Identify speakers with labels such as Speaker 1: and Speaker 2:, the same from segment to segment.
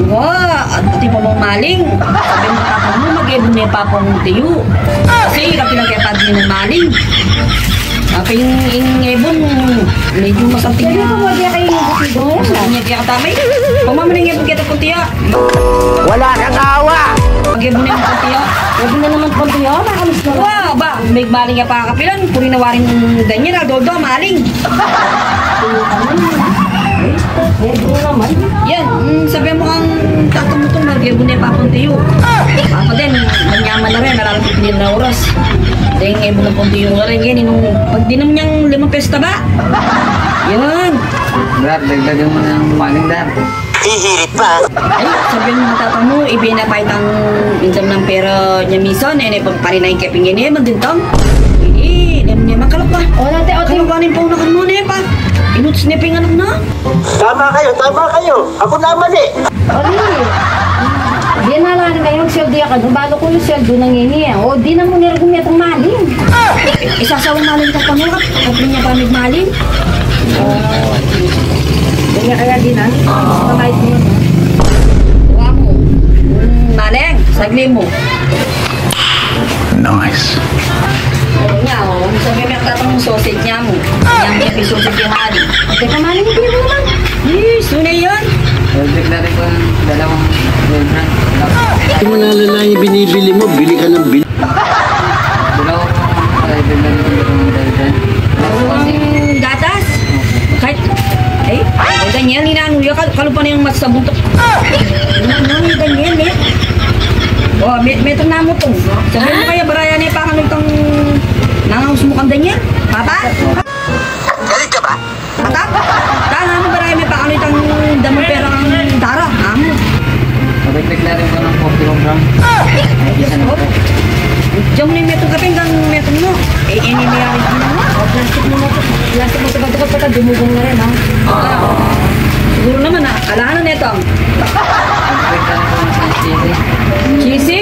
Speaker 1: Wah, at di pa mong maling. Sabi mo tatang mo, mag-ebon niya pa pong tiyo. Kasi kapilang kaya pag niya ng maling. Apa yung ebon, medyo masanting na.
Speaker 2: Sabi ko, wag kayo yung
Speaker 1: Sabi niya kaya katamay. Pamamaling ebon kaya tapong tiya.
Speaker 3: Wala kang awa!
Speaker 1: Mag-ebon niya ng tiya.
Speaker 2: Wag na naman po tiyo, makalis na.
Speaker 1: Wah, ba, may maling niya pa kapilan. Puri na warin Daniel, Aldodo, maling.
Speaker 2: Ebro naman.
Speaker 1: Yan, sabi mo ang tatang mo itong mag-ebon niya pa pong tiyo. Ako din, manyaman na rin, nalalapit din na oras. Dahil nga ibang punti yung rin yan, pag dinom niyang 5 pesta ba? Yan.
Speaker 4: Brad, dagdagan mo na ng maling dar.
Speaker 3: Hihirit pa!
Speaker 1: Ay, sabihin mo tatang mo, ibinapait ang income ng pera niya minsan, pag parinayin keping yan, mandin tang. Alam niya, makalap pa.
Speaker 2: O, nate, o,
Speaker 1: Kalawanin pa unakan mo niya pa. Inuts niya pinganak na.
Speaker 3: Tama kayo! Ako naman eh!
Speaker 2: Oli, di na lang kayo yung sweldo yan. Balo ko yung sweldo ng ini. O, di na mo niragum itong maling.
Speaker 1: Isasawang maling tatang mo, kapag niya pa may maling.
Speaker 2: Kaya kaya din na. Mamahit mo yun.
Speaker 1: Huwag mo. Maling, sagli mo.
Speaker 3: Nice.
Speaker 1: Oo nga, sabi mo yung tatang mo sausage niya mo. Yan yung sausage yung maling.
Speaker 2: Teka, maling mo din mo naman.
Speaker 1: Sunay yan.
Speaker 4: Dagdagan ko ng dalawang brand.
Speaker 5: Yung mga lalaki binibili mo, bili ka ng bili.
Speaker 4: Dalawang dagdagan ko ng dalawang.
Speaker 1: Ang gatas. Kahit, ganyan, ninanguya ka, kalupa na yung mas sa buntok. Ninanguya, ganyan, eh. O, metong na mo itong. Sabi mo kaya, barayan eh, pakano itong nangangus mo kang ganyan. Papa?
Speaker 3: Galit ka ba?
Speaker 1: Pata? Tahan mo, barayan eh, pakano itong damong pera ng dara. Amo.
Speaker 4: Dagdagan ko ng 4 kilogram.
Speaker 1: Yes, po. Diyan mo na yung metong kapeng kang metong mo. Iniyarin ko na mo.
Speaker 2: Plastic mo na ito. Plastic mo ito. Pagka dumugong na rin, ha?
Speaker 1: Siguro naman, alahanan na ito.
Speaker 4: Dagdagan ko ng cheesy.
Speaker 1: Cheesy?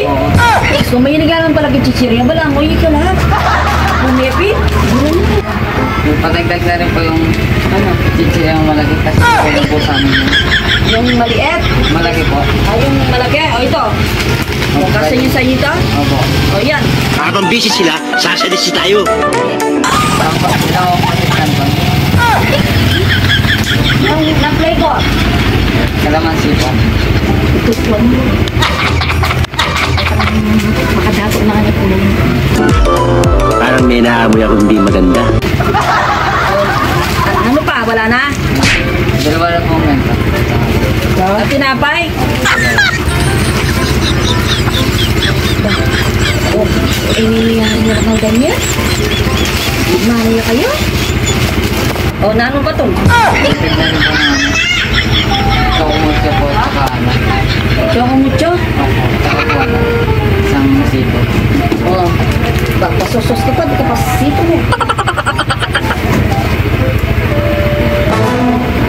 Speaker 1: So may nagalang pala kay chichirya. Bala, mo yun ka lahat. Pumepi?
Speaker 4: Padagdag na rin po yung chichi yung malaki kasi kulang po sa amin yun.
Speaker 1: Yung maliit?
Speaker 4: Malaki po.
Speaker 1: Yung malaki? O ito? O kasi yung sa ito?
Speaker 4: Opo.
Speaker 1: O yan.
Speaker 5: Habang busy sila, sasadisi tayo.
Speaker 4: Tapos sila ako patiktan po.
Speaker 2: Yung na-play ko.
Speaker 4: Kalamansi po.
Speaker 2: Tutuan mo. Makadato na nga kulong.
Speaker 5: Parang may naamoy ako hindi maganda.
Speaker 1: Ano pa? Wala na?
Speaker 4: Dalawa na po menta.
Speaker 1: At tinapay? Iniyahan ng ganyan? Mariya kayo? O, nano ba ito?
Speaker 4: Dagdag na rin po ng chokumutya po at saka ano.
Speaker 1: Choco mucho?
Speaker 4: Opo. Saka po ano. Isang sito.
Speaker 1: O, pasosos ka pa, di ka pasito mo.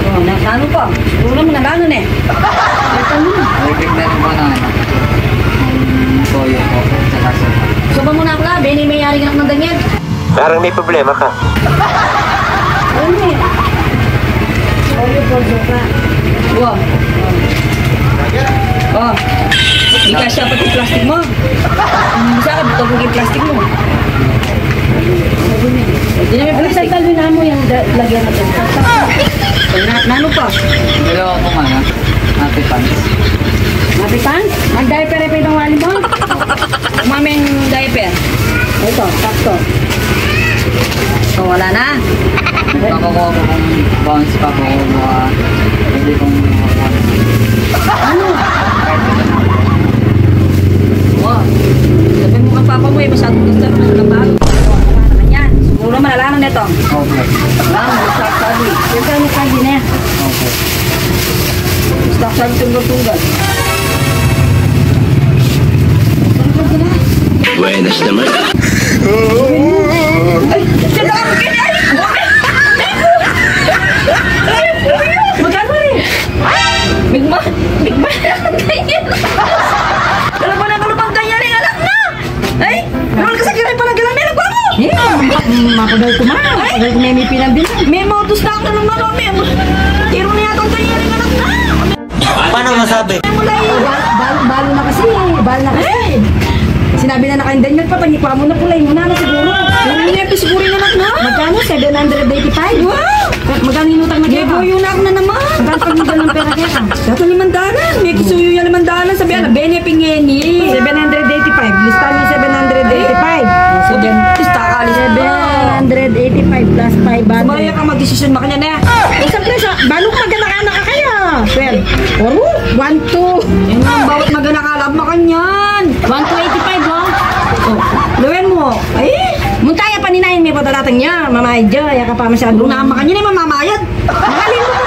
Speaker 1: O, ano pa? Siguro naman nalanan eh. Ito mo.
Speaker 4: Dagdag na rin po ng ano. Toyo po. Saka sopa.
Speaker 1: So ba muna ako labi, hindi may yari ka ng ganyan.
Speaker 3: Parang may problema ka.
Speaker 2: Ano eh? Oyo po, sopa.
Speaker 1: Wow. Oh. Di ka siya pati plastic mo. Bisa ka, buto yung plastic mo. Hindi na may
Speaker 2: Ano sa
Speaker 1: plastic.
Speaker 2: talo na mo yung lagyan natin?
Speaker 1: Nano pa?
Speaker 4: Dalawa po ano. Happy pants.
Speaker 2: Mapitan? Mag-diaper pa itong wali mo?
Speaker 1: Umaming diaper.
Speaker 2: Ito, sakto.
Speaker 1: So wala na.
Speaker 4: Makukuha ko kung bounce pa po. Pwede kong
Speaker 2: Ano?
Speaker 1: Wow. Sabi mo kang papa mo eh, masyadong gusto naman ng bago. Wala naman yan. Siguro malalaman nito.
Speaker 4: Okay.
Speaker 1: Lang, stock sabi.
Speaker 2: Ito ano ka din eh?
Speaker 4: Okay.
Speaker 1: Stock sabi tunggal-tunggal.
Speaker 5: Buenas naman.
Speaker 1: Ay, siya ako kini ay! Magkano rin? Bigma? Bigma na ang ganyan. Alam mo na kalupang ganyan rin, alam na! Ay, naman ka sa kiray pala galang meron pa mo!
Speaker 2: mapagal ko ma. Mapagal ko may pinambil.
Speaker 1: May motos na ako ng mga may. Tiro na yata ang ganyan ng anak na.
Speaker 3: Paano masabi?
Speaker 2: Balo na kasi. Balo na kasi. Sinabi na kayong Daniel, patangikwa mo na pulay mo na siguro.
Speaker 1: Siguro yung anak na.
Speaker 2: Magkano? 785.
Speaker 1: Wow!
Speaker 2: Magkano inutang na kaya?
Speaker 1: Geboyo na ako na naman.
Speaker 2: Magkano pagmudan ng pera kaya?
Speaker 1: Dato 500. May kisuyo yan 500. Sabi na, Bene Pingeni.
Speaker 2: 785. Listahan niyo 785.
Speaker 1: Basta alis
Speaker 2: 785 plus 500.
Speaker 1: Sumaya ka mag-desisyon mo kanya na.
Speaker 2: Isang presyo, balong mag-anak-anak ka kaya? 12. Oro? 1, 2.
Speaker 1: Yan ang bawat maganakalap mo kanyan.
Speaker 2: 1,285 oh.
Speaker 1: Oh, luwen mo. Ay,
Speaker 2: Muntaya pa ninayin may patalatang niya. Mamay dyan, yaka pa masyado.
Speaker 1: luna ka kanya na mamamayad.
Speaker 2: Mahalin mo pa